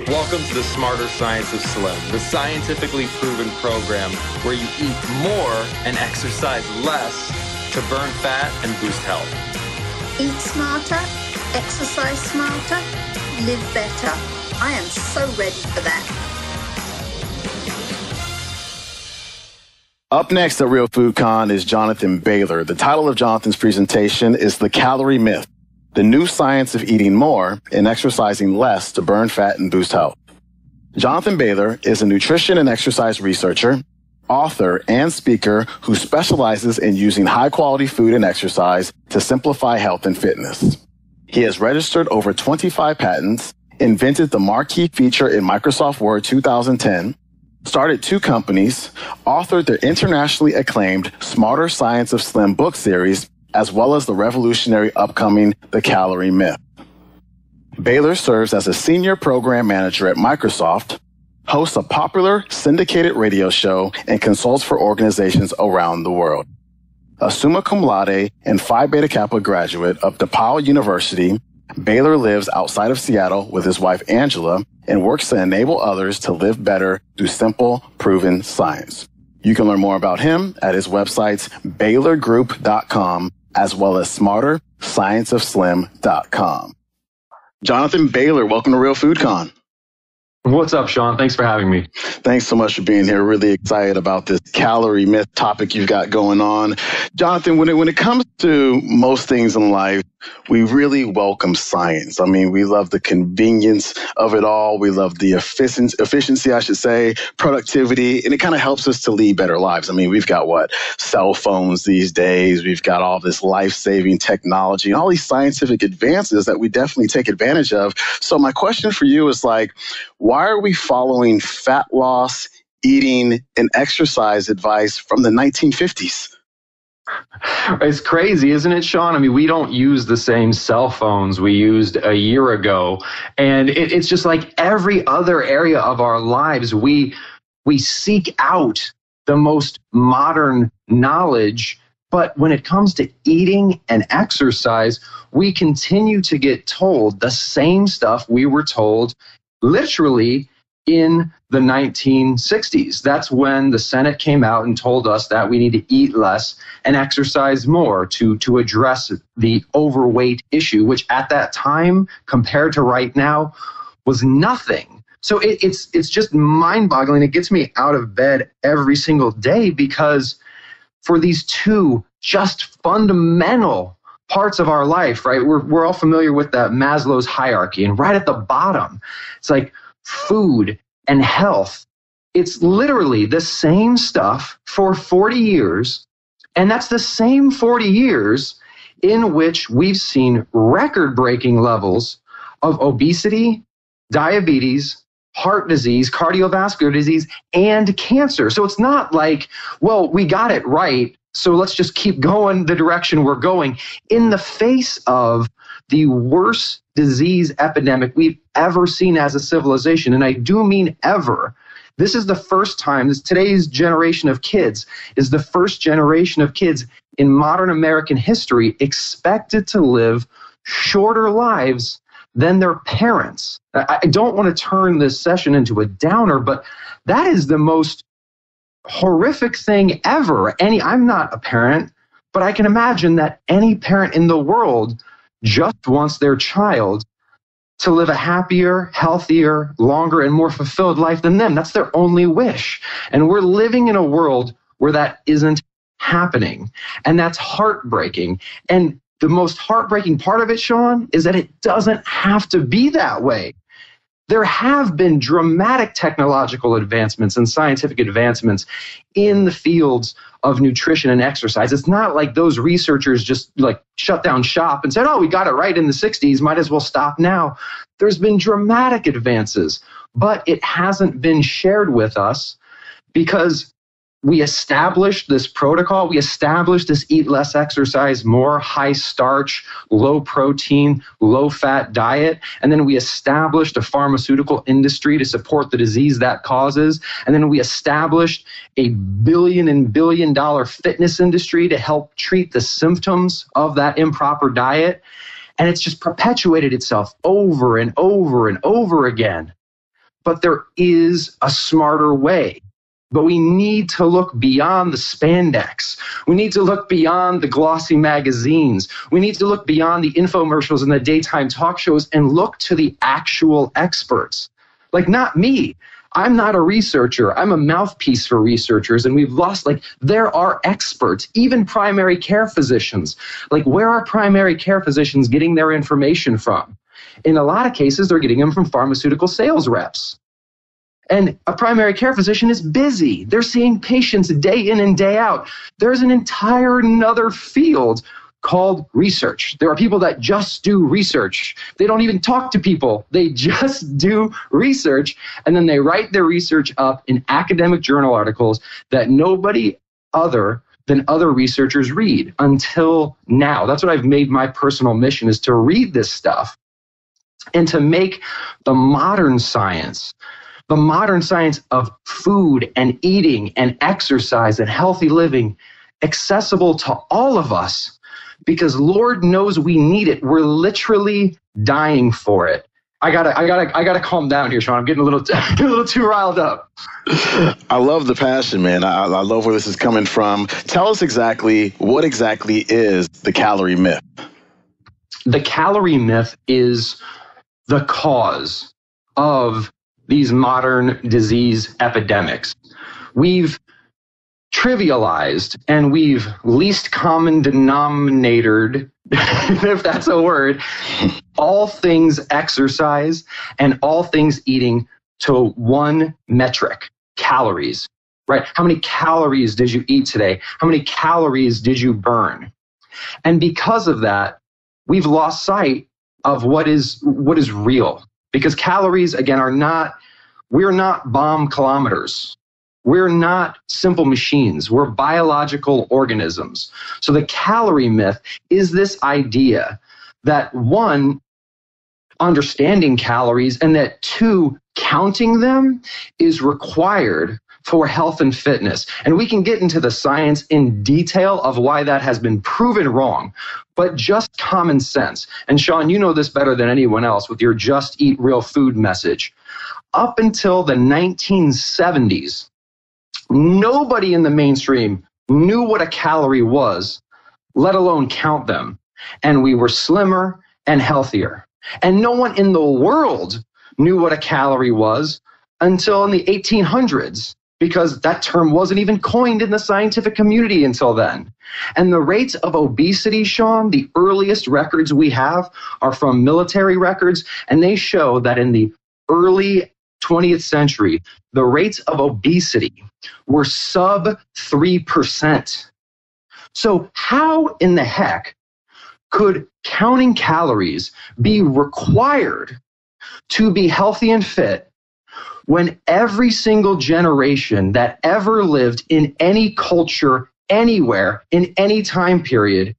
Welcome to the Smarter Science of Slim, the scientifically proven program where you eat more and exercise less to burn fat and boost health. Eat smarter, exercise smarter, live better. I am so ready for that. Up next at Real Food Con is Jonathan Bailor. The title of Jonathan's presentation is The Calorie Myth, the new science of eating more and exercising less to burn fat and boost health. Jonathan Bailor is a nutrition and exercise researcher, author, and speaker who specializes in using high-quality food and exercise to simplify health and fitness. He has registered over 25 patents, invented the marquee feature in Microsoft Word 2010, started 2 companies, authored the internationally acclaimed Smarter Science of Slim book series, as well as the revolutionary upcoming The Calorie Myth. Bailor serves as a senior program manager at Microsoft, hosts a popular syndicated radio show, and consults for organizations around the world. A summa cum laude and Phi Beta Kappa graduate of DePaul University, Bailor lives outside of Seattle with his wife Angela and works to enable others to live better through simple, proven science. You can learn more about him at his websites bailorgroup.com as well as smarterscienceofslim.com. Jonathan Bailor, welcome to Real Food Con. What's up, Sean? Thanks for having me. Thanks so much for being here. Really excited about this calorie myth topic you've got going on. Jonathan, when it comes to most things in life, we really welcome science. I mean, we love the convenience of it all. We love the efficiency, I should say, productivity, and it kind of helps us to lead better lives. I mean, we've got cell phones these days. We've got all this life-saving technology and all these scientific advances that we definitely take advantage of. So my question for you is why are we following fat loss, eating, and exercise advice from the 1950s? It's crazy, isn't it, Sean? I mean, we don't use the same cell phones we used a year ago. And it's just like every other area of our lives, we seek out the most modern knowledge. But when it comes to eating and exercise, we continue to get told the same stuff we were told literally in the 1960s. That's when the Senate came out and told us that we need to eat less and exercise more to address the overweight issue, which at that time, compared to right now, was nothing. So it's just mind-boggling. It gets me out of bed every single day because for these two just fundamental parts of our life, right? We're all familiar with that Maslow's hierarchy, and right at the bottom, it's like food and health. It's literally the same stuff for 40 years, and that's the same 40 years in which we've seen record-breaking levels of obesity, diabetes, heart disease, cardiovascular disease, and cancer. So it's not like, well, we got it right, so let's just keep going the direction we're going in the face of the worst disease epidemic we've ever seen as a civilization. And I do mean ever. This is the first time, today's generation of kids is the first generation of kids in modern American history expected to live shorter lives than their parents. I don't want to turn this session into a downer, but that is the most horrific thing ever. I'm not a parent, but I can imagine that any parent in the world just wants their child to live a happier, healthier, longer, and more fulfilled life than them. That's their only wish. And we're living in a world where that isn't happening. And that's heartbreaking. And the most heartbreaking part of it, Sean, is that it doesn't have to be that way. There have been dramatic technological advancements and scientific advancements in the fields of nutrition and exercise. It's not like those researchers just shut down shop and said, oh, we got it right in the 60s, might as well stop now. There's been dramatic advances, but it hasn't been shared with us because we established this protocol. We established this eat less, exercise more, high starch, low protein, low fat diet. And then we established a pharmaceutical industry to support the disease that causes. And then we established a billion dollar fitness industry to help treat the symptoms of that improper diet. And it's just perpetuated itself over and over and over again. but there is a smarter way. But we need to look beyond the spandex. We need to look beyond the glossy magazines. We need to look beyond the infomercials and the daytime talk shows and look to the actual experts. Like, not me. I'm not a researcher. I'm a mouthpiece for researchers, and we've lost, there are experts, even primary care physicians. Where are primary care physicians getting their information from? In a lot of cases, they're getting them from pharmaceutical sales reps. And a primary care physician is busy. They're seeing patients day in and day out. There's an entire another field called research. There are people that just do research. They don't even talk to people. They just do research, and then they write their research up in academic journal articles that nobody other than other researchers read until now. That's what I've made my personal mission, is to read this stuff and to make the modern science of food and eating and exercise and healthy living accessible to all of us, because Lord knows we need it. We're literally dying for it. I gotta calm down here, Sean. I'm getting a little too riled up. I love the passion, man. I love where this is coming from. Tell us what exactly is the calorie myth? The calorie myth is the cause of these modern disease epidemics. We've trivialized and we've least common denominated, if that's a word, all things exercise and all things eating to one metric: calories, right? How many calories did you eat today? How many calories did you burn? And because of that, we've lost sight of what is real. Because calories, again, we're not bomb kilometers. We're not simple machines. We're biological organisms. So the calorie myth is this idea that, one, understanding calories, and that, two, counting them is required for health and fitness. And we can get into the science in detail of why that has been proven wrong, but just common sense. And Sean, you know this better than anyone else with your Just Eat Real Food message. Up until the 1970s, nobody in the mainstream knew what a calorie was, let alone count them. And we were slimmer and healthier. And no one in the world knew what a calorie was until in the 1800s, because that term wasn't even coined in the scientific community until then. And the rates of obesity, Sean, the earliest records we have are from military records, and they show that in the early 20th century, the rates of obesity were sub 3%. So how in the heck could counting calories be required to be healthy and fit when every single generation that ever lived in any culture, anywhere, in any time period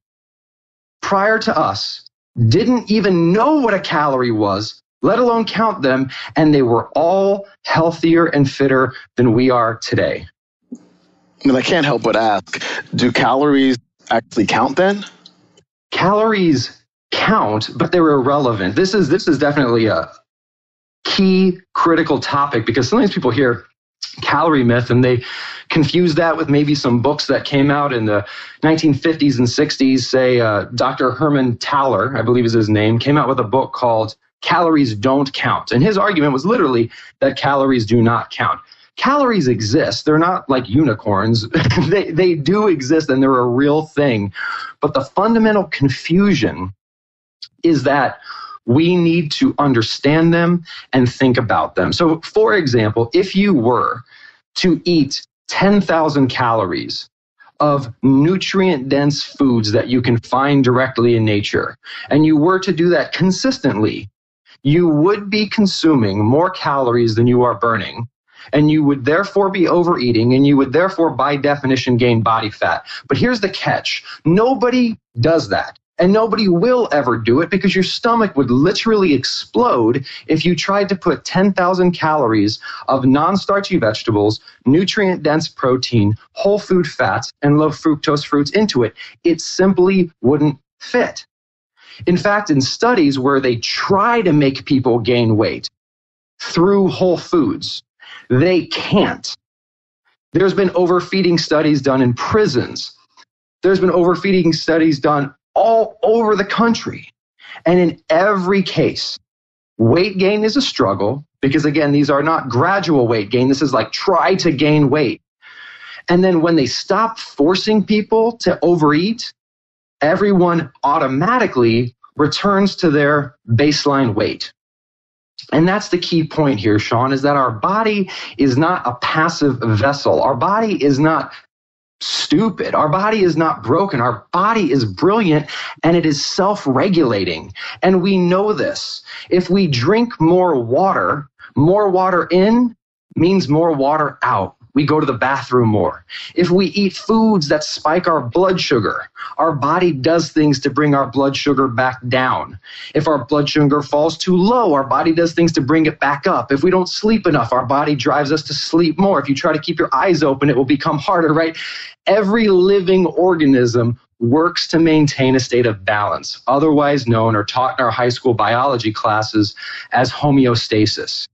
prior to us didn't even know what a calorie was, let alone count them, and they were all healthier and fitter than we are today? And I can't help but ask, do calories actually count then? Calories count, but they're irrelevant. This is definitely a key critical topic, because sometimes people hear calorie myth and they confuse that with maybe some books that came out in the 1950s and 60s. Say Dr. Herman Thaler, I believe is his name, came out with a book called Calories Don't Count. And his argument was literally that calories do not count. Calories exist. They're not like unicorns. They do exist, and they're a real thing. But the fundamental confusion is that we need to understand them and think about them. So, for example, if you were to eat 10,000 calories of nutrient-dense foods that you can find directly in nature, and you were to do that consistently, you would be consuming more calories than you are burning. And you would therefore be overeating, and you would therefore, by definition, gain body fat. But here's the catch. Nobody does that, and nobody will ever do it, because your stomach would literally explode if you tried to put 10,000 calories of non-starchy vegetables, nutrient-dense protein, whole food fats, and low fructose fruits into it. It simply wouldn't fit. In fact, in studies where they try to make people gain weight, through whole foods. They can't. There's been overfeeding studies done in prisons. There's been overfeeding studies done all over the country. And in every case, weight gain is a struggle because, again, these are not gradual weight gain. This is like try to gain weight. And then when they stop forcing people to overeat, everyone automatically returns to their baseline weight. And that's the key point here, Sean, is that our body is not a passive vessel. Our body is not stupid. Our body is not broken. Our body is brilliant, and it is self-regulating. And we know this. If we drink more water in means more water out. We go to the bathroom more. If we eat foods that spike our blood sugar, our body does things to bring our blood sugar back down. If our blood sugar falls too low, our body does things to bring it back up. If we don't sleep enough, our body drives us to sleep more. If you try to keep your eyes open, it will become harder, right? Every living organism works to maintain a state of balance, otherwise known or taught in our high school biology classes as homeostasis.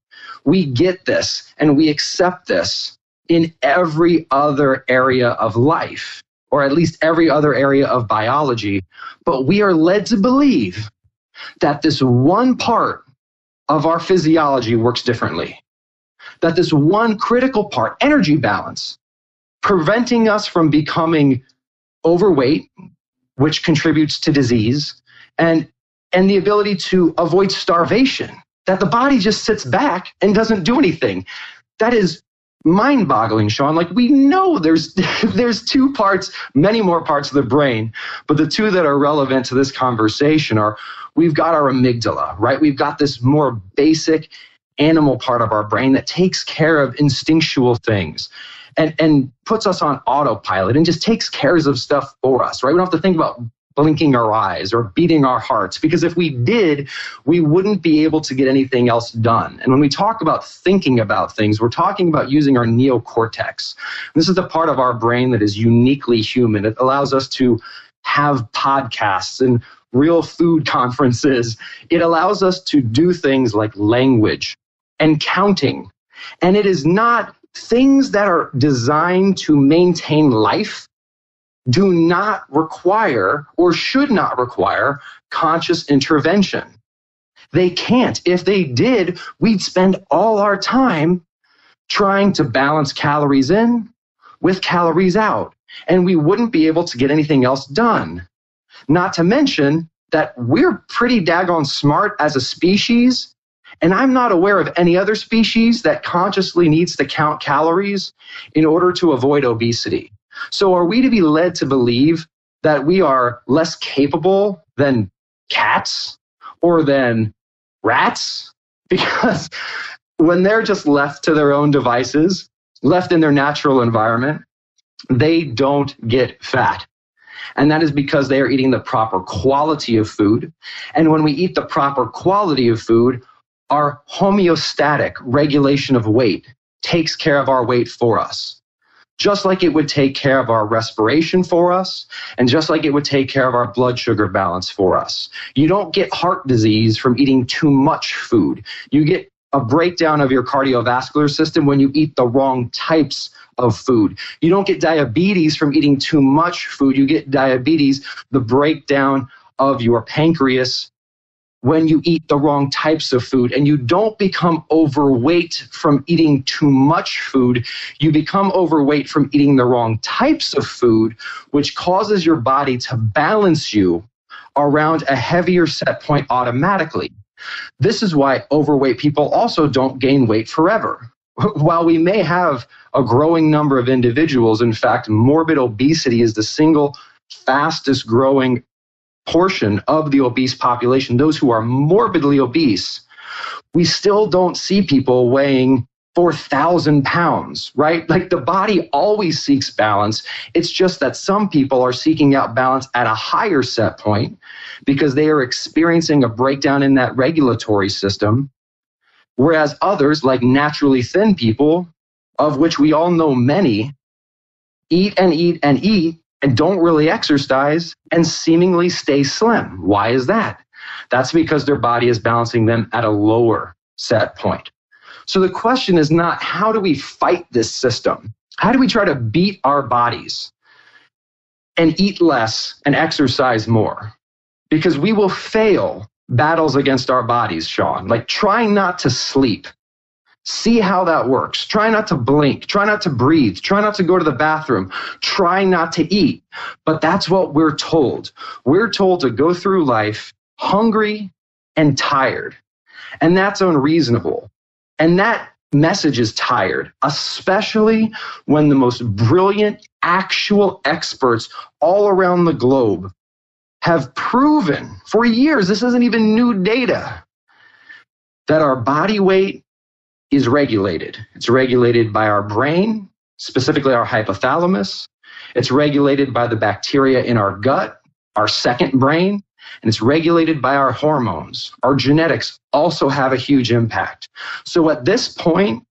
We get this and we accept this in every other area of life, or at least every other area of biology. But we are led to believe that this one part of our physiology works differently. That this one critical part, energy balance, preventing us from becoming overweight, which contributes to disease, and the ability to avoid starvation, that the body just sits back and doesn't do anything. That is mind-boggling, Sean. Like, we know there's two parts, many more parts of the brain, but the two that are relevant to this conversation are, we've got our amygdala, right? We've got this more basic animal part of our brain that takes care of instinctual things and puts us on autopilot and just takes care of stuff for us, right? We don't have to think about blinking our eyes or beating our hearts, because if we did, we wouldn't be able to get anything else done. And when we talk about thinking about things, we're talking about using our neocortex. This is the part of our brain that is uniquely human. It allows us to have podcasts and real food conferences. It allows us to do things like language and counting. And it is not things that are designed to maintain life do not require or should not require conscious intervention. They can't. If they did, we'd spend all our time trying to balance calories in with calories out, and we wouldn't be able to get anything else done. Not to mention that we're pretty daggone smart as a species, and I'm not aware of any other species that consciously needs to count calories in order to avoid obesity. So are we to be led to believe that we are less capable than cats or than rats? Because when they're just left to their own devices, left in their natural environment, they don't get fat. And that is because they are eating the proper quality of food. And when we eat the proper quality of food, our homeostatic regulation of weight takes care of our weight for us. Just like it would take care of our respiration for us, and just like it would take care of our blood sugar balance for us. You don't get heart disease from eating too much food. You get a breakdown of your cardiovascular system when you eat the wrong types of food. You don't get diabetes from eating too much food. You get diabetes, the breakdown of your pancreas, when you eat the wrong types of food. And you don't become overweight from eating too much food. You become overweight from eating the wrong types of food, which causes your body to balance you around a heavier set point automatically. This is why overweight people also don't gain weight forever. While we may have a growing number of individuals, in fact, morbid obesity is the single fastest growing portion of the obese population, those who are morbidly obese, we still don't see people weighing 4,000 pounds, right? Like, the body always seeks balance. It's just that some people are seeking out balance at a higher set point because they are experiencing a breakdown in that regulatory system, whereas others, like naturally thin people, of which we all know many, eat and eat and eat, and don't really exercise and seemingly stay slim. Why is that? That's because their body is balancing them at a lower set point. So the question is not how do we fight this system? How do we try to beat our bodies and eat less and exercise more? Because we will fail battles against our bodies, Sean. Like try not to sleep. See how that works. Try not to blink. Try not to breathe. Try not to go to the bathroom. Try not to eat. But that's what we're told. We're told to go through life hungry and tired. And that's unreasonable. And that message is tired, especially when the most brilliant actual experts all around the globe have proven for years, this isn't even new data, that our body weight is regulated. It's regulated by our brain, specifically our hypothalamus. It's regulated by the bacteria in our gut, our second brain, and it's regulated by our hormones. Our genetics also have a huge impact. So at this point,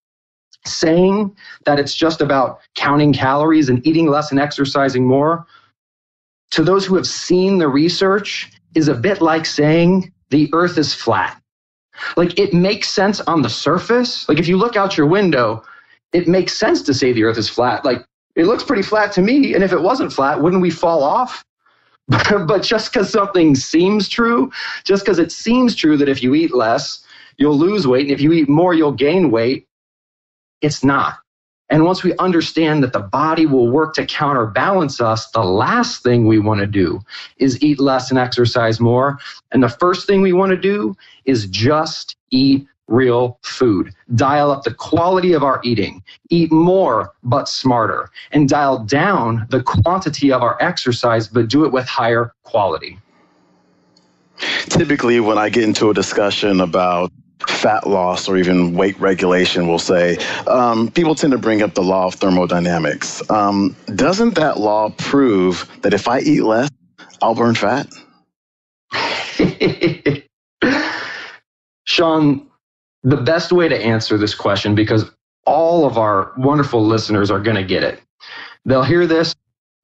saying that it's just about counting calories and eating less and exercising more, to those who have seen the research, is a bit like saying the earth is flat. Like it makes sense on the surface. Like if you look out your window, it makes sense to say the earth is flat. Like it looks pretty flat to me. And if it wasn't flat, wouldn't we fall off? But just because something seems true, just because it seems true that if you eat less, you'll lose weight. And if you eat more, you'll gain weight. It's not. And once we understand that the body will work to counterbalance us, the last thing we want to do is eat less and exercise more. And the first thing we want to do is just eat real food. Dial up the quality of our eating. Eat more, but smarter. And dial down the quantity of our exercise, but do it with higher quality. Typically, when I get into a discussion about fat loss or even weight regulation, we'll say, people tend to bring up the law of thermodynamics. Doesn't that law prove that if I eat less, I'll burn fat? Sean, the best way to answer this question, because all of our wonderful listeners are going to get it. They'll hear this,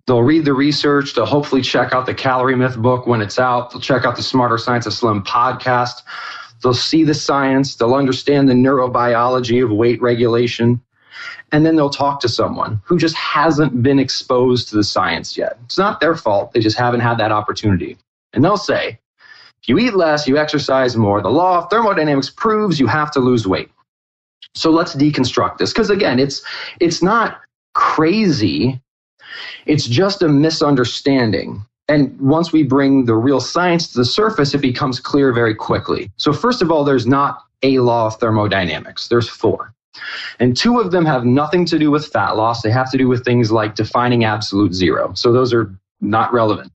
they'll read the research, they'll hopefully check out the Calorie Myth book when it's out, they'll check out the Smarter Science of Slim podcast, they'll see the science, they'll understand the neurobiology of weight regulation, and then they'll talk to someone who just hasn't been exposed to the science yet. It's not their fault, they just haven't had that opportunity. And they'll say, if you eat less, you exercise more, the law of thermodynamics proves you have to lose weight. So let's deconstruct this, because again, it's not crazy, it's just a misunderstanding. And once we bring the real science to the surface, it becomes clear very quickly. So first of all, there's not a law of thermodynamics. There's 4. And 2 of them have nothing to do with fat loss. They have to do with things like defining absolute zero. So those are not relevant.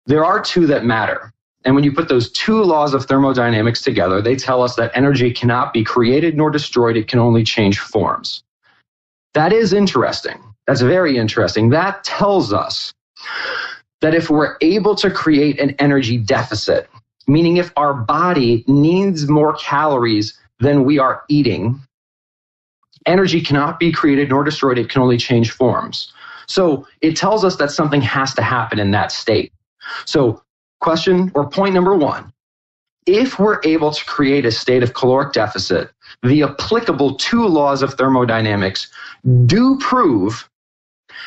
There are 2 that matter. And when you put those 2 laws of thermodynamics together, they tell us that energy cannot be created nor destroyed. It can only change forms. That is interesting. That's very interesting. That tells us that if we're able to create an energy deficit, meaning if our body needs more calories than we are eating, energy cannot be created nor destroyed. It can only change forms. So it tells us that something has to happen in that state. So question or point number 1, if we're able to create a state of caloric deficit, the applicable 2 laws of thermodynamics do prove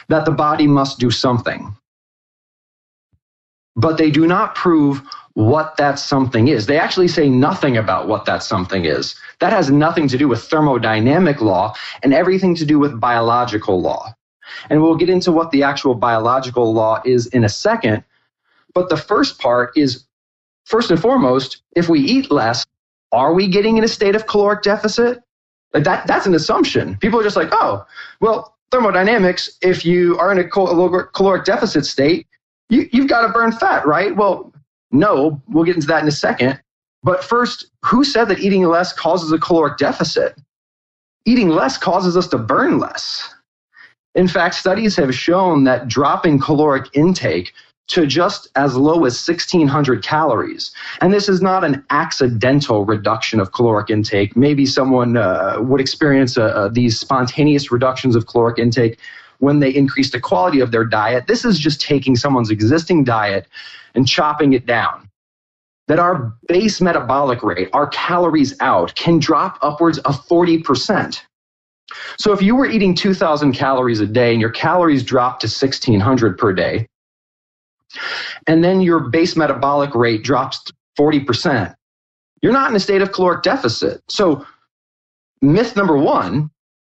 that the body must do something. But they do not prove what that something is. They actually say nothing about what that something is. That has nothing to do with thermodynamic law and everything to do with biological law. And we'll get into what the actual biological law is in a second. But the first part is, first and foremost, if we eat less, are we getting in a state of caloric deficit? Like that's an assumption. People are just like, oh, well, thermodynamics, if you are in a caloric deficit state, you've got to burn fat, right? Well, no, we'll get into that in a second. But first, who said that eating less causes a caloric deficit? Eating less causes us to burn less. In fact, studies have shown that dropping caloric intake to just as low as 1,600 calories. And this is not an accidental reduction of caloric intake. Maybe someone would experience these spontaneous reductions of caloric intake when they increase the quality of their diet. This is just taking someone's existing diet and chopping it down. that our base metabolic rate, our calories out, can drop upwards of 40%. So if you were eating 2,000 calories a day and your calories dropped to 1,600 per day, and then your base metabolic rate drops 40%, you're not in a state of caloric deficit. So myth number one,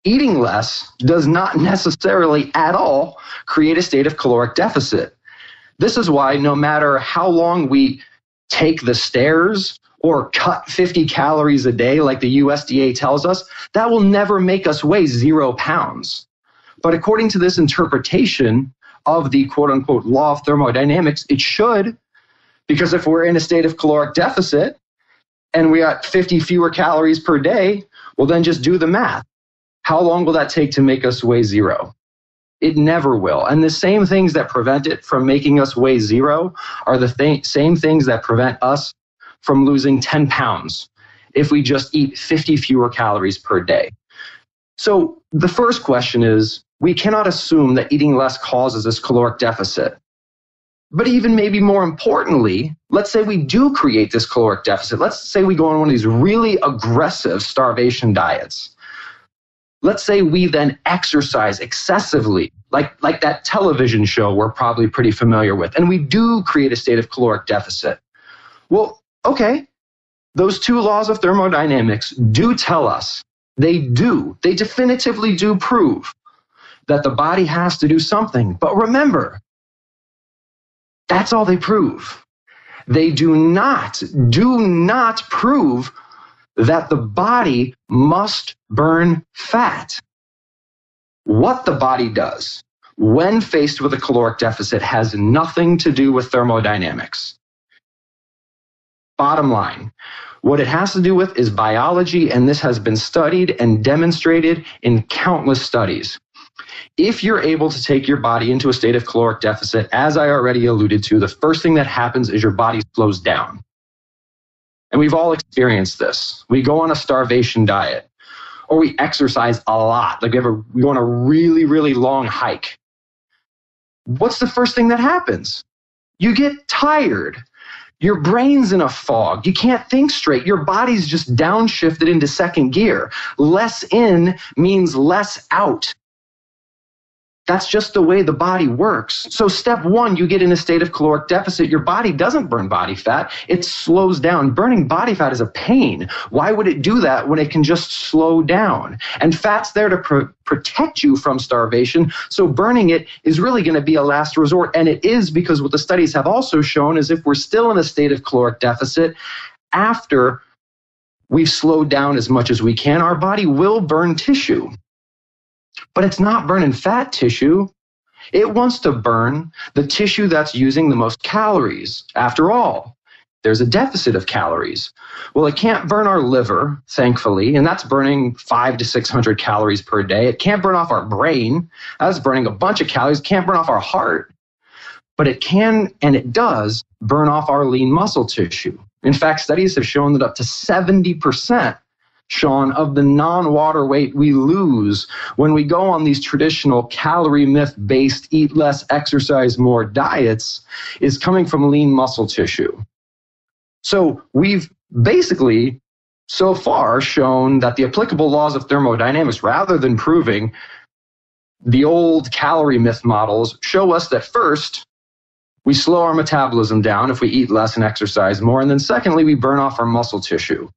eating less does not necessarily at all create a state of caloric deficit. This is why no matter how long we take the stairs or cut 50 calories a day like the USDA tells us, that will never make us weigh 0 pounds. But according to this interpretation of the quote-unquote law of thermodynamics, it should, because if we're in a state of caloric deficit and we got 50 fewer calories per day, well then just do the math. How long will that take to make us weigh 0? It never will. And the same things that prevent it from making us weigh 0 are the same things that prevent us from losing 10 pounds if we just eat 50 fewer calories per day. So the first question is, we cannot assume that eating less causes this caloric deficit. But even maybe more importantly, let's say we do create this caloric deficit. Let's say we go on one of these really aggressive starvation diets. Let's say we then exercise excessively, like that television show we're probably pretty familiar with, and we do create a state of caloric deficit. Well, okay, those two laws of thermodynamics do tell us, they definitively do prove that the body has to do something. But remember, that's all they prove. They do not prove that the body must burn fat. What the body does when faced with a caloric deficit has nothing to do with thermodynamics. Bottom line, what it has to do with is biology, and this has been studied and demonstrated in countless studies. If you're able to take your body into a state of caloric deficit, as I already alluded to, the first thing that happens is your body slows down. And we've all experienced this. We go on a starvation diet, or we exercise a lot. Like we go on a really, really long hike. What's the first thing that happens? You get tired. Your brain's in a fog. You can't think straight. Your body's just downshifted into second gear. Less in means less out. That's just the way the body works. So step one, you get in a state of caloric deficit. Your body doesn't burn body fat. It slows down. Burning body fat is a pain. Why would it do that when it can just slow down? And fat's there to protect you from starvation. So burning it is really going to be a last resort. And it is, because what the studies have also shown is if we're still in a state of caloric deficit, after we've slowed down as much as we can, our body will burn tissue. But it's not burning fat tissue. It wants to burn the tissue that's using the most calories. After all, there's a deficit of calories. Well, it can't burn our liver, thankfully, and that's burning 500 to 600 calories per day. It can't burn off our brain. That's burning a bunch of calories. It can't burn off our heart. But it can, and it does, burn off our lean muscle tissue. In fact, studies have shown that up to 70%, Sean, of the non-water weight we lose when we go on these traditional calorie myth-based eat less, exercise more diets is coming from lean muscle tissue. So we've basically so far shown that the applicable laws of thermodynamics, rather than proving the old calorie myth models, show us that first, we slow our metabolism down if we eat less and exercise more, and then secondly, we burn off our muscle tissue.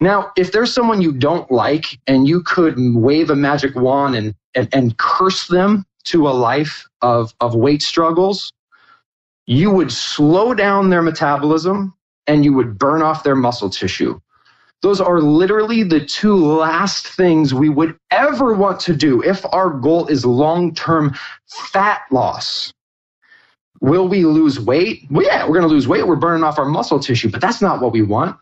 Now, if there's someone you don't like and you could wave a magic wand and curse them to a life of weight struggles, you would slow down their metabolism and you would burn off their muscle tissue. Those are literally the two last things we would ever want to do if our goal is long-term fat loss. Will we lose weight? Well, yeah, we're going to lose weight. We're burning off our muscle tissue, but that's not what we want.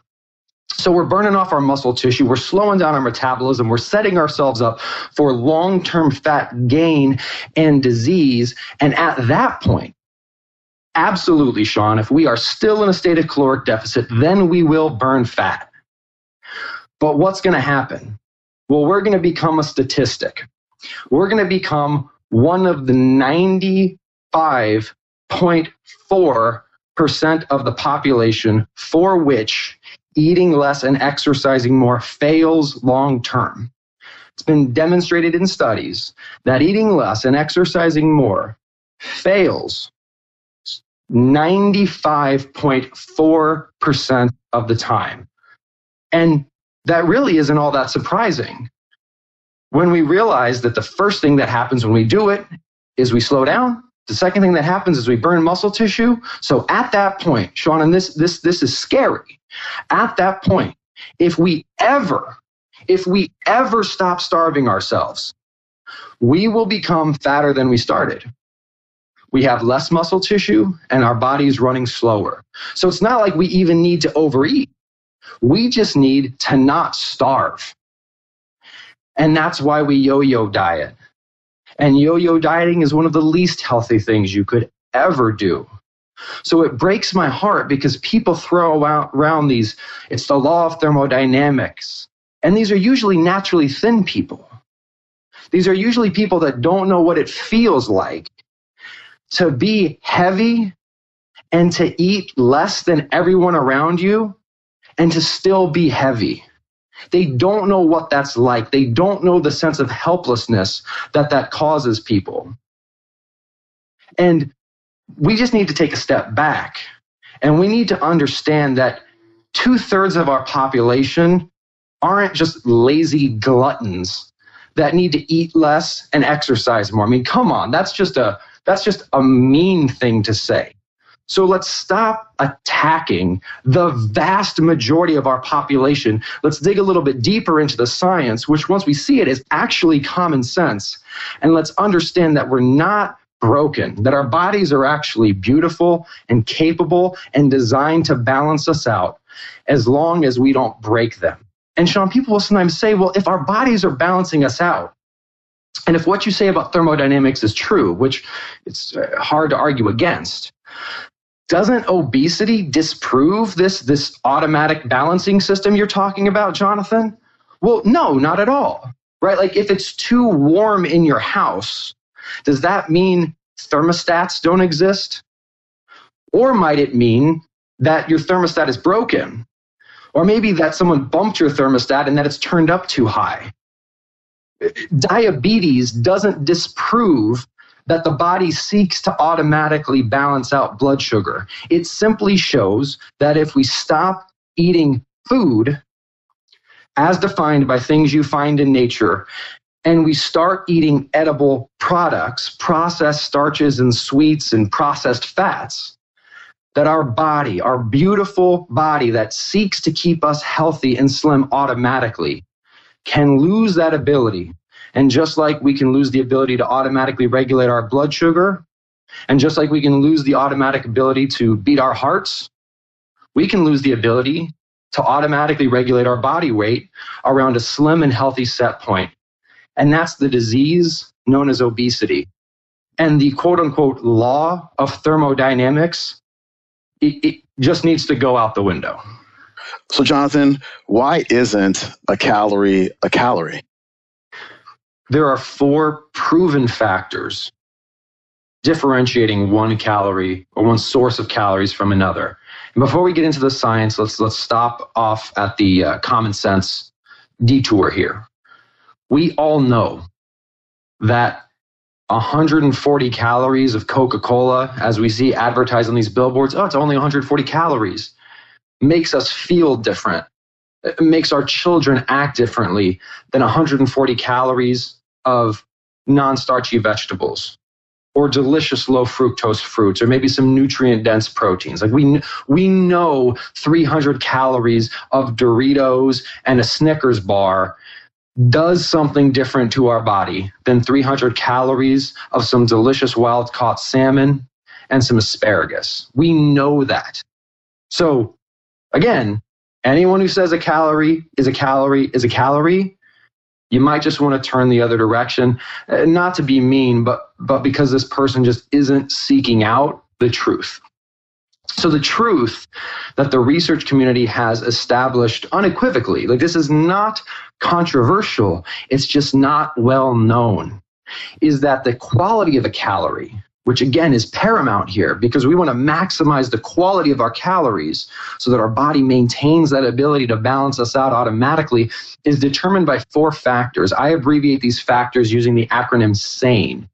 So we're burning off our muscle tissue, we're slowing down our metabolism, we're setting ourselves up for long-term fat gain and disease. And at that point, absolutely, Sean, if we are still in a state of caloric deficit, then we will burn fat. But what's going to happen? Well, we're going to become a statistic. We're going to become one of the 95.4 of the population for which eating less and exercising more fails long term. It's been demonstrated in studies that eating less and exercising more fails 95.4% of the time. And that really isn't all that surprising when we realize that the first thing that happens when we do it is we slow down. The second thing that happens is we burn muscle tissue. So at that point, Sean, and this is scary. At that point, if we ever stop starving ourselves, we will become fatter than we started. We have less muscle tissue and our body's running slower. So it's not like we even need to overeat. We just need to not starve. And that's why we yo-yo diet. And yo-yo dieting is one of the least healthy things you could ever do. So it breaks my heart because people throw around these, it's the law of thermodynamics. And these are usually naturally thin people. These are usually people that don't know what it feels like to be heavy and to eat less than everyone around you and to still be heavy. They don't know what that's like. They don't know the sense of helplessness that causes people. And we just need to take a step back. And we need to understand that 2/3 of our population aren't just lazy gluttons that need to eat less and exercise more. I mean, come on, that's just a mean thing to say. So let's stop attacking the vast majority of our population. Let's dig a little bit deeper into the science, which once we see it is actually common sense. And let's understand that we're not broken, that our bodies are actually beautiful and capable and designed to balance us out as long as we don't break them. And Sean, people will sometimes say, well, if our bodies are balancing us out, and if what you say about thermodynamics is true, which it's hard to argue against, doesn't obesity disprove this automatic balancing system you're talking about, Jonathan? Well, no, not at all, right? Like if it's too warm in your house, does that mean thermostats don't exist? Or might it mean that your thermostat is broken? Or maybe that someone bumped your thermostat and that it's turned up too high. Diabetes doesn't disprove that the body seeks to automatically balance out blood sugar. It simply shows that if we stop eating food as defined by things you find in nature, and we start eating edible products, processed starches and sweets and processed fats, that our body, our beautiful body that seeks to keep us healthy and slim automatically, can lose that ability. And just like we can lose the ability to automatically regulate our blood sugar, and just like we can lose the automatic ability to beat our hearts, we can lose the ability to automatically regulate our body weight around a slim and healthy set point. And that's the disease known as obesity. And the quote-unquote law of thermodynamics, it just needs to go out the window. So, Jonathan, why isn't a calorie a calorie? There are 4 proven factors differentiating one calorie or one source of calories from another. And before we get into the science, let's stop off at the common sense detour here. We all know that 140 calories of Coca-Cola, as we see advertised on these billboards, it's only 140 calories, makes us feel different. It makes our children act differently than 140 calories of non-starchy vegetables or delicious low fructose fruits or maybe some nutrient-dense proteins. Like we know 300 calories of Doritos and a Snickers bar does something different to our body than 300 calories of some delicious wild-caught salmon and some asparagus. We know that. So again, anyone who says a calorie is a calorie is a calorie, you might just want to turn the other direction. Not to be mean, but because this person just isn't seeking out the truth. So the truth that the research community has established unequivocally, like this is not controversial, it's just not well known, is that the quality of a calorie, which again is paramount here because we want to maximize the quality of our calories so that our body maintains that ability to balance us out automatically, is determined by 4 factors. I abbreviate these factors using the acronym SANE.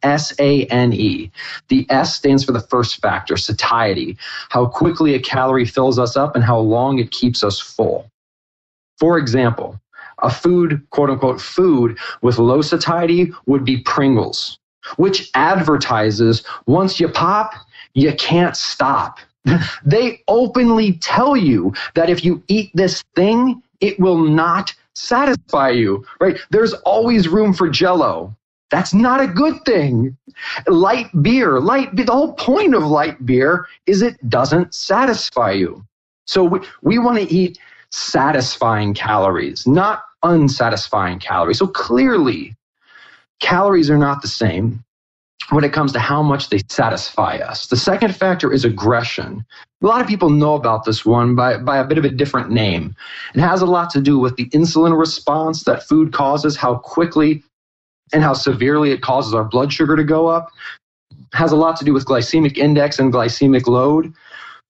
SANE. The S stands for the first factor, satiety, how quickly a calorie fills us up and how long it keeps us full. For example, a food, quote unquote, food with low satiety would be Pringles, which advertises once you pop, you can't stop. They openly tell you that if you eat this thing, it will not satisfy you, right? There's always room for Jell-O. That's not a good thing. Light beer, the whole point of light beer is it doesn't satisfy you. So we want to eat satisfying calories, not unsatisfying calories. So clearly, calories are not the same when it comes to how much they satisfy us. The second factor is aggression. A lot of people know about this one by a bit of a different name. It has a lot to do with the insulin response that food causes, how quickly and how severely it causes our blood sugar to go up. It has a lot to do with glycemic index and glycemic load.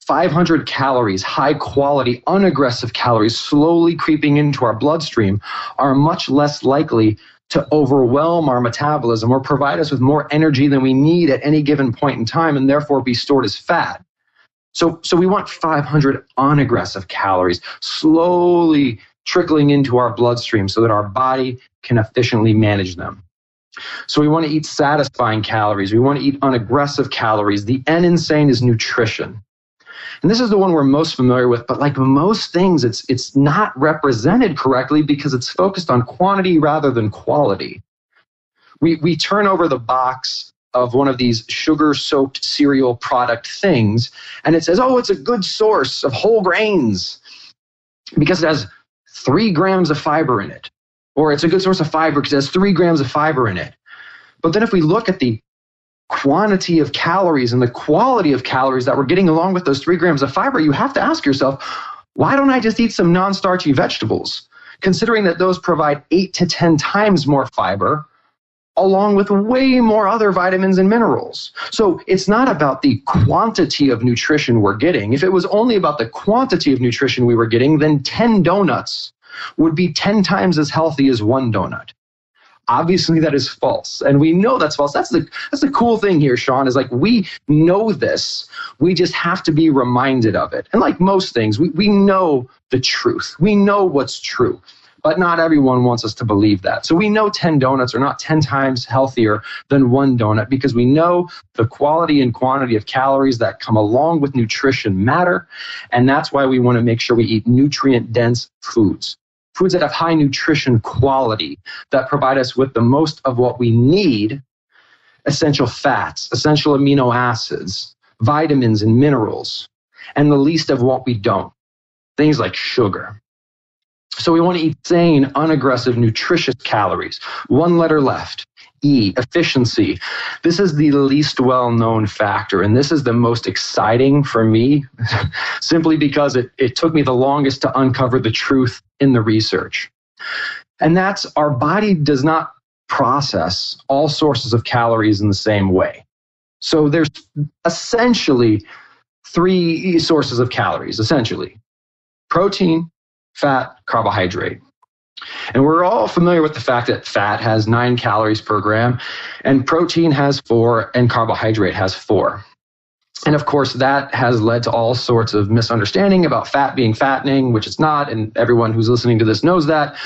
500 calories, high quality, unaggressive calories slowly creeping into our bloodstream are much less likely to overwhelm our metabolism or provide us with more energy than we need at any given point in time and therefore be stored as fat. So we want 500 unaggressive calories slowly trickling into our bloodstream so that our body can efficiently manage them. So we want to eat satisfying calories. We want to eat unaggressive calories. The N in SANE is nutrition. And this is the one we're most familiar with, but like most things, it's not represented correctly because it's focused on quantity rather than quality. We turn over the box of one of these sugar-soaked cereal product things, and it says, oh, it's a good source of whole grains because it has 3 grams of fiber in it. Or it's a good source of fiber because it has 3 grams of fiber in it. But then if we look at the quantity of calories and the quality of calories that we're getting along with those 3 grams of fiber, you have to ask yourself, why don't I just eat some non-starchy vegetables? Considering that those provide 8 to 10 times more fiber, along with way more other vitamins and minerals. So it's not about the quantity of nutrition we're getting. If it was only about the quantity of nutrition we were getting, then 10 donuts would be 10 times as healthy as 1 donut. Obviously, that is false. And we know that's false. That's the cool thing here, Sean, is like we know this. We just have to be reminded of it. And like most things, we know the truth. We know what's true. But not everyone wants us to believe that. So we know 10 donuts are not 10 times healthier than 1 donut because we know the quality and quantity of calories that come along with nutrition matter. And that's why we want to make sure we eat nutrient-dense foods. Foods that have high nutrition quality, that provide us with the most of what we need, essential fats, essential amino acids, vitamins and minerals, and the least of what we don't, things like sugar. So we want to eat sane, unaggressive, nutritious calories. 1 letter left, E, efficiency. This is the least well-known factor, and this is the most exciting for me, simply because it took me the longest to uncover the truth in the research. And that's our body does not process all sources of calories in the same way. So there's essentially 3 sources of calories, essentially. Protein, fat, carbohydrate. And we're all familiar with the fact that fat has 9 calories per gram, and protein has 4, and carbohydrate has 4. And of course, that has led to all sorts of misunderstanding about fat being fattening, which it's not, and everyone who's listening to this knows that.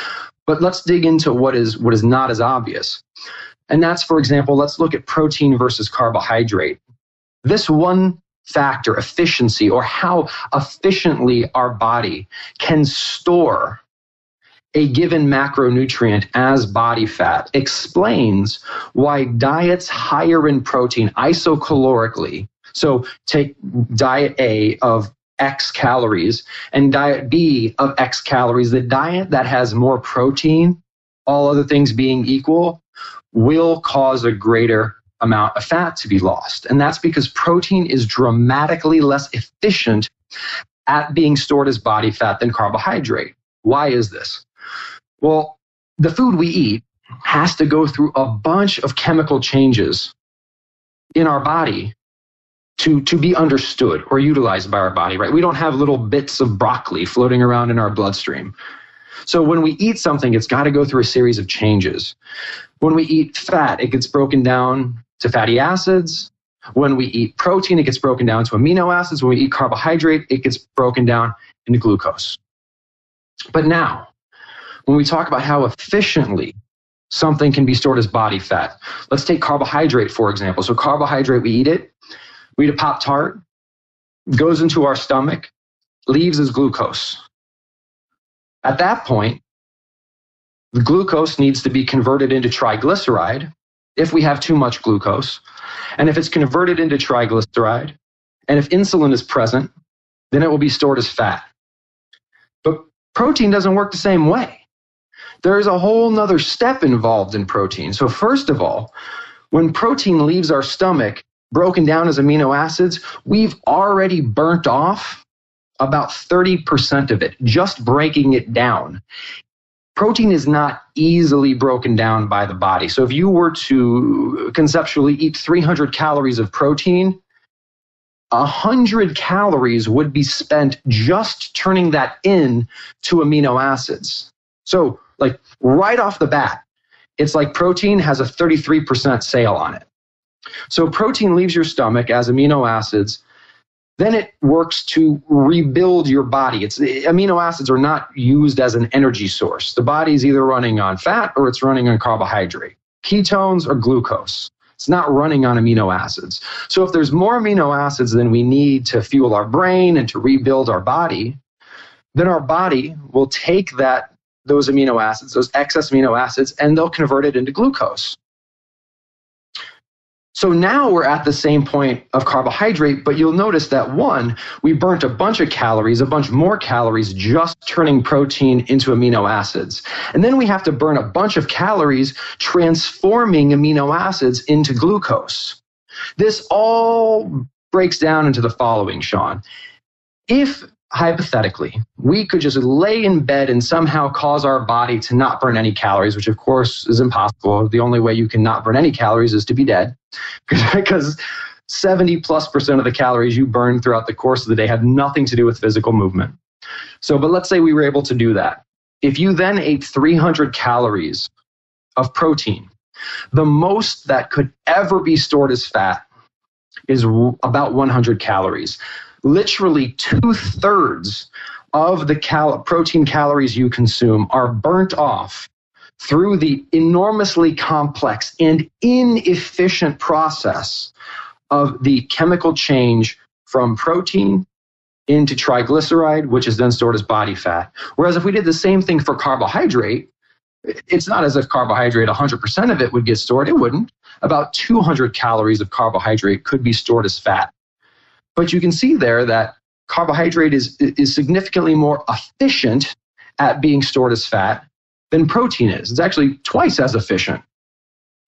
But let's dig into what is not as obvious. And that's, for example, let's look at protein versus carbohydrate. This one factor, efficiency, or how efficiently our body can store a given macronutrient as body fat, explains why diets higher in protein isocalorically, so take diet A of X calories and diet B of X calories, the diet that has more protein, all other things being equal, will cause a greater amount of fat to be lost. And that's because protein is dramatically less efficient at being stored as body fat than carbohydrate. Why is this? Well, the food we eat has to go through a bunch of chemical changes in our body to be understood or utilized by our body, right? We don't have little bits of broccoli floating around in our bloodstream. So when we eat something, it's got to go through a series of changes. When we eat fat, it gets broken down to fatty acids. When we eat protein, it gets broken down to amino acids. When we eat carbohydrate, it gets broken down into glucose. But now, when we talk about how efficiently something can be stored as body fat, let's take carbohydrate, for example. So carbohydrate, we eat a Pop-Tart, goes into our stomach, leaves as glucose. At that point, the glucose needs to be converted into triglyceride if we have too much glucose. And if it's converted into triglyceride, and if insulin is present, then it will be stored as fat. But protein doesn't work the same way. There is a whole nother step involved in protein. So first of all, when protein leaves our stomach, broken down as amino acids, we've already burnt off about 30% of it, just breaking it down. Protein is not easily broken down by the body. So if you were to conceptually eat 300 calories of protein, 100 calories would be spent just turning that in to amino acids. So like right off the bat, it's like protein has a 33% sale on it. So protein leaves your stomach as amino acids. Then it works to rebuild your body. Amino acids are not used as an energy source. The body is either running on fat or it's running on carbohydrate, ketones or glucose. It's not running on amino acids. So if there's more amino acids than we need to fuel our brain and to rebuild our body, then our body will take those amino acids, those excess amino acids, and they'll convert it into glucose. So now we're at the same point of carbohydrate, but you'll notice that one, we burnt a bunch of calories, a bunch more calories just turning protein into amino acids. And then we have to burn a bunch of calories transforming amino acids into glucose. This all breaks down into the following, Sean. If hypothetically, we could just lay in bed and somehow cause our body to not burn any calories, which of course is impossible. The only way you can not burn any calories is to be dead, because 70+% of the calories you burn throughout the course of the day have nothing to do with physical movement. But let's say we were able to do that. If you then ate 300 calories of protein, the most that could ever be stored as fat is about 100 calories. Literally 2/3 of the protein calories you consume are burnt off through the enormously complex and inefficient process of the chemical change from protein into triglyceride, which is then stored as body fat. Whereas if we did the same thing for carbohydrate, it's not as if carbohydrate, 100% of it would get stored. It wouldn't. About 200 calories of carbohydrate could be stored as fat. But you can see there that carbohydrate is significantly more efficient at being stored as fat than protein is. It's actually twice as efficient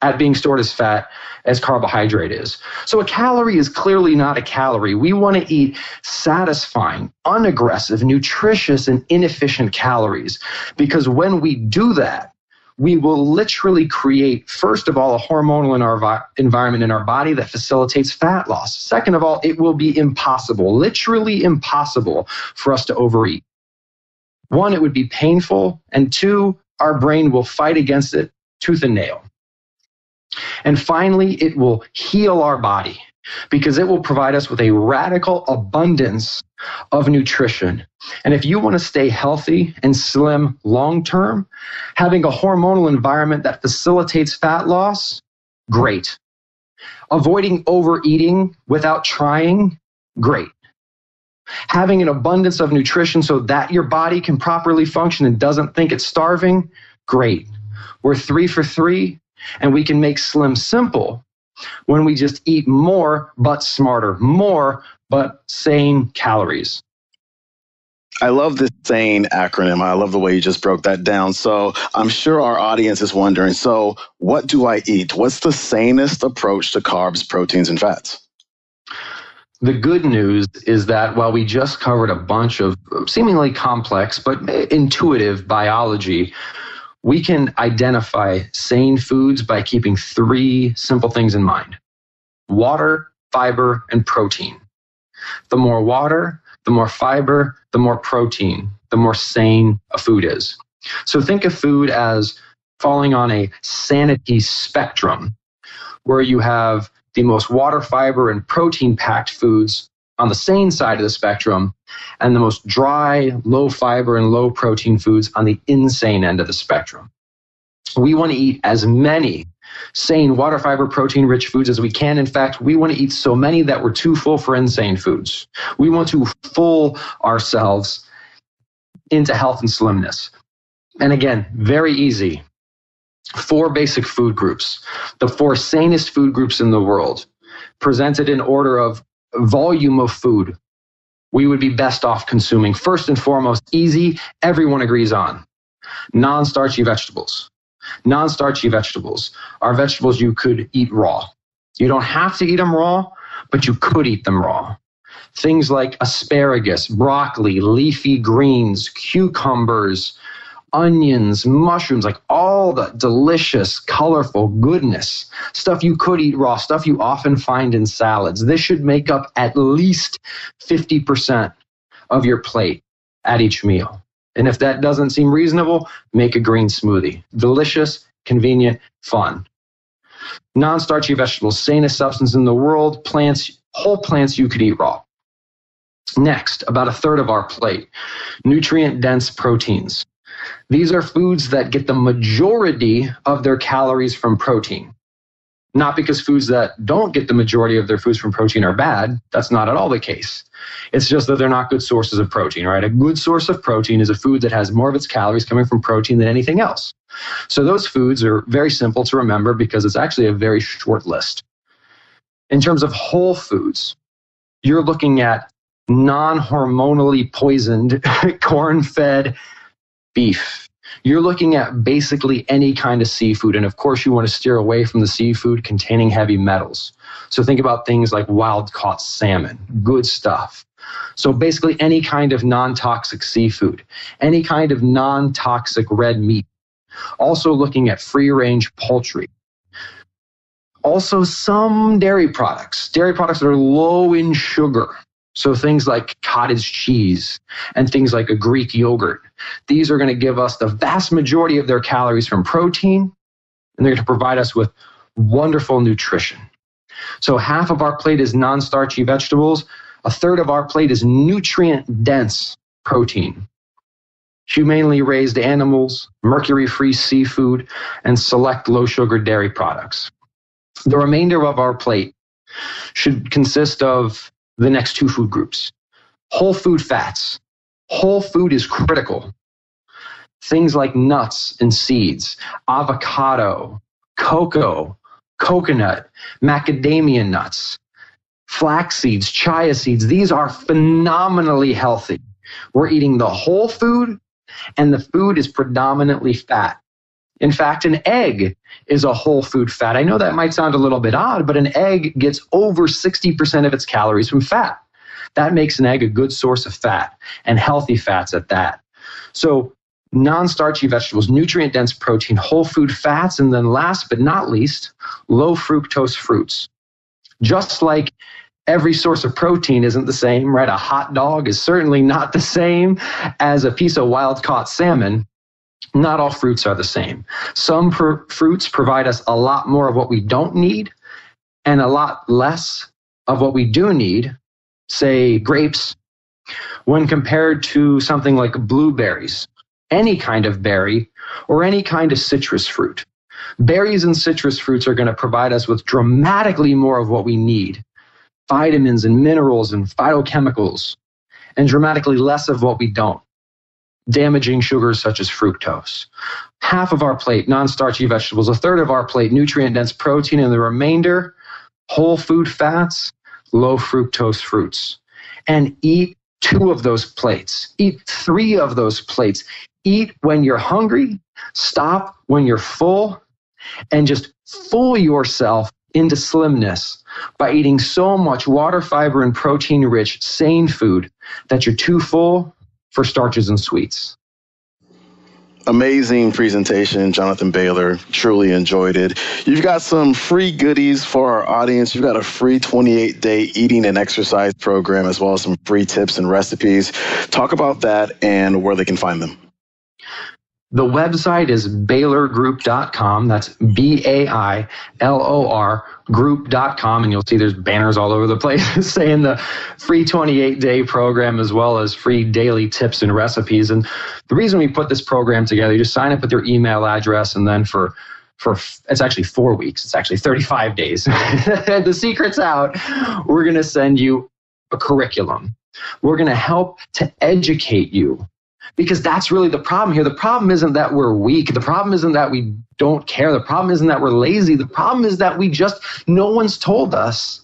at being stored as fat as carbohydrate is. So a calorie is clearly not a calorie. We want to eat satisfying, unaggressive, nutritious, and inefficient calories, because when we do that, we will literally create, first of all, a hormonal environment in our body that facilitates fat loss. Second of all, it will be impossible, literally impossible for us to overeat. One, it would be painful. And two, our brain will fight against it tooth and nail. And finally, it will heal our body, because it will provide us with a radical abundance of nutrition. And if you want to stay healthy and slim long-term, having a hormonal environment that facilitates fat loss, great. Avoiding overeating without trying, great. Having an abundance of nutrition so that your body can properly function and doesn't think it's starving, great. We're 3 for 3, and we can make slim simple when we just eat more but smarter, more but sane calories. I love this SANE acronym. I love the way you just broke that down. So I'm sure our audience is wondering, so what do I eat? What's the sanest approach to carbs, proteins, and fats? The good news is that while we just covered a bunch of seemingly complex but intuitive biology, we can identify sane foods by keeping 3 simple things in mind. water, fiber, and protein. The more water, the more fiber, the more protein, the more sane a food is. So think of food as falling on a sanity spectrum, where you have the most water, fiber, and protein-packed foods on the sane side of the spectrum, and the most dry, low fiber, and low protein foods on the insane end of the spectrum. We want to eat as many sane, water, fiber, protein-rich foods as we can. In fact, we want to eat so many that we're too full for insane foods. We want to fool ourselves into health and slimness. And again, very easy. 4 basic food groups, the 4 sanest food groups in the world, presented in order of volume of food we would be best off consuming. First and foremost, easy, everyone agrees on. Non-starchy vegetables. Non-starchy vegetables are vegetables you could eat raw. You don't have to eat them raw, but you could eat them raw. Things like asparagus, broccoli, leafy greens, cucumbers, onions, mushrooms, like all the delicious, colorful goodness, stuff you could eat raw, stuff you often find in salads. This should make up at least 50% of your plate at each meal. And if that doesn't seem reasonable, make a green smoothie. Delicious, convenient, fun. Non-starchy vegetables, sanest substance in the world, plants, whole plants you could eat raw. Next, about a third of our plate, nutrient-dense proteins. These are foods that get the majority of their calories from protein. Not because foods that don't get the majority of their foods from protein are bad. That's not at all the case. It's just that they're not good sources of protein, right? A good source of protein is a food that has more of its calories coming from protein than anything else. So those foods are very simple to remember because it's actually a very short list. In terms of whole foods, you're looking at non-hormonally poisoned, corn-fed beef. You're looking at basically any kind of seafood. And of course, you want to steer away from the seafood containing heavy metals. So think about things like wild-caught salmon, good stuff. So basically any kind of non-toxic seafood, any kind of non-toxic red meat. Also looking at free-range poultry. Also some dairy products that are low in sugar. So things like cottage cheese and things like a Greek yogurt. These are going to give us the vast majority of their calories from protein, and they're going to provide us with wonderful nutrition. So half of our plate is non-starchy vegetables. A third of our plate is nutrient-dense protein. Humanely raised animals, mercury-free seafood, and select low-sugar dairy products. The remainder of our plate should consist of the next 2 food groups. Whole food fats. Whole food is critical. Things like nuts and seeds, avocado, cocoa, coconut, macadamia nuts, flax seeds, chia seeds. These are phenomenally healthy. We're eating the whole food, and the food is predominantly fat. In fact, an egg is a whole food fat. I know that might sound a little bit odd, but an egg gets over 60% of its calories from fat. That makes an egg a good source of fat, and healthy fats at that. So non-starchy vegetables, nutrient-dense protein, whole food fats, and then last but not least, low fructose fruits. Just like every source of protein isn't the same, right? A hot dog is certainly not the same as a piece of wild-caught salmon. Not all fruits are the same. Some fruits provide us a lot more of what we don't need and a lot less of what we do need, say grapes, when compared to something like blueberries, any kind of berry, or any kind of citrus fruit. Berries and citrus fruits are going to provide us with dramatically more of what we need, vitamins and minerals and phytochemicals, and dramatically less of what we don't, damaging sugars such as fructose. Half of our plate, non-starchy vegetables, a third of our plate, nutrient-dense protein, and the remainder, whole food fats, low fructose fruits. And eat 2 of those plates. Eat 3 of those plates. Eat when you're hungry, stop when you're full, and just fool yourself into slimness by eating so much water, fiber, and protein-rich, sane food that you're too full for starches and sweets. Amazing presentation, Jonathan Bailor. Truly enjoyed it. You've got some free goodies for our audience. You've got a free 28-day eating and exercise program, as well as some free tips and recipes. Talk about that and where they can find them. The website is bailorgroup.com. That's BAILOR group.com. And you'll see there's banners all over the place saying the free 28-day program, as well as free daily tips and recipes. And the reason we put this program together, you just sign up with your email address, and then for it's actually 4 weeks. It's actually 35 days. The secret's out. We're going to send you a curriculum. We're going to help to educate you. Because that's really the problem here. The problem isn't that we're weak. The problem isn't that we don't care. The problem isn't that we're lazy. The problem is that no one's told us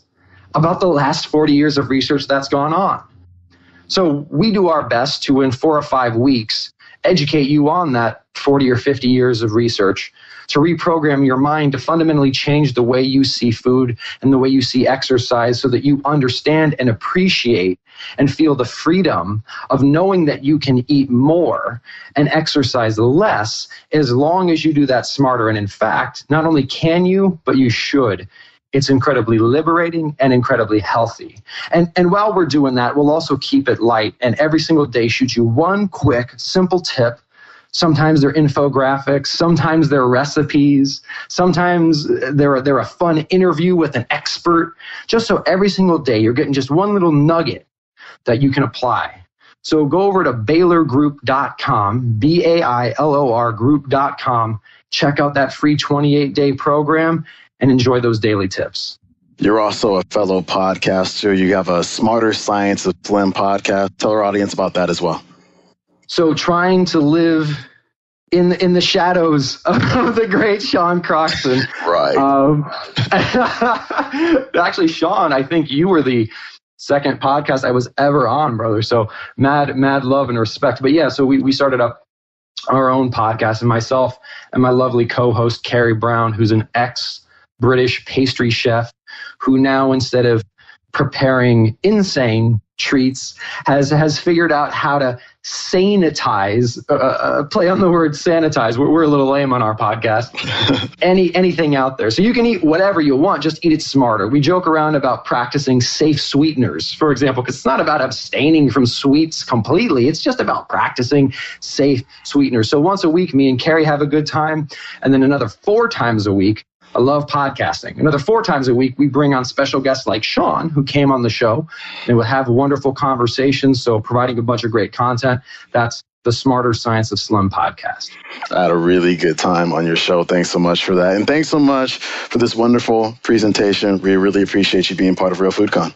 about the last 40 years of research that's gone on. So we do our best to, in 4 or 5 weeks, educate you on that 40 or 50 years of research, to reprogram your mind, to fundamentally change the way you see food and the way you see exercise, so that you understand and appreciate and feel the freedom of knowing that you can eat more and exercise less, as long as you do that smarter. And in fact, not only can you, but you should. It's incredibly liberating and incredibly healthy. And while we're doing that, we'll also keep it light, and every single day shoot you one quick, simple tip. Sometimes they're infographics, sometimes they're recipes, sometimes they're a fun interview with an expert, just so every single day you're getting just one little nugget that you can apply. So go over to bailorgroup.com, BAILOR group.com, check out that free 28-day program, and enjoy those daily tips. You're also a fellow podcaster. You have a Smarter Science of Slim podcast. Tell our audience about that as well. So trying to live in the shadows of the great Sean Croxton. Right. Actually, Sean, I think you were the second podcast I was ever on, brother. So mad love and respect. But yeah, so we started up our own podcast, and myself and my lovely co-host, Carrie Brown, who's an ex-British pastry chef, who now, instead of preparing insane treats, has figured out how to sanitize, play on the word sanitize. We're a little lame on our podcast. Anything out there. So you can eat whatever you want, just eat it smarter. We joke around about practicing safe sweeteners, for example, because it's not about abstaining from sweets completely. It's just about practicing safe sweeteners. So once a week, me and Carrie have a good time. And then another 4 times a week, I love podcasting. Another 4 times a week, we bring on special guests like Sean, who came on the show, and we'll have wonderful conversations. So providing a bunch of great content. That's the Smarter Science of Slim podcast. I had a really good time on your show. Thanks so much for that. And thanks so much for this wonderful presentation. We really appreciate you being part of Real Food Con.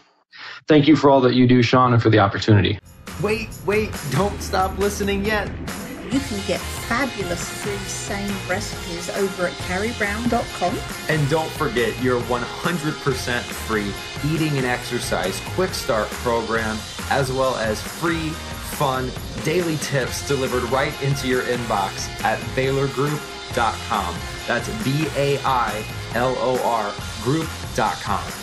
Thank you for all that you do, Sean, and for the opportunity. Wait, don't stop listening yet. You can get fabulous free SANE recipes over at carriebrown.com. And don't forget your 100% free eating and exercise quick start program, as well as free, fun, daily tips delivered right into your inbox at bailorgroup.com. That's BAILOR group.com.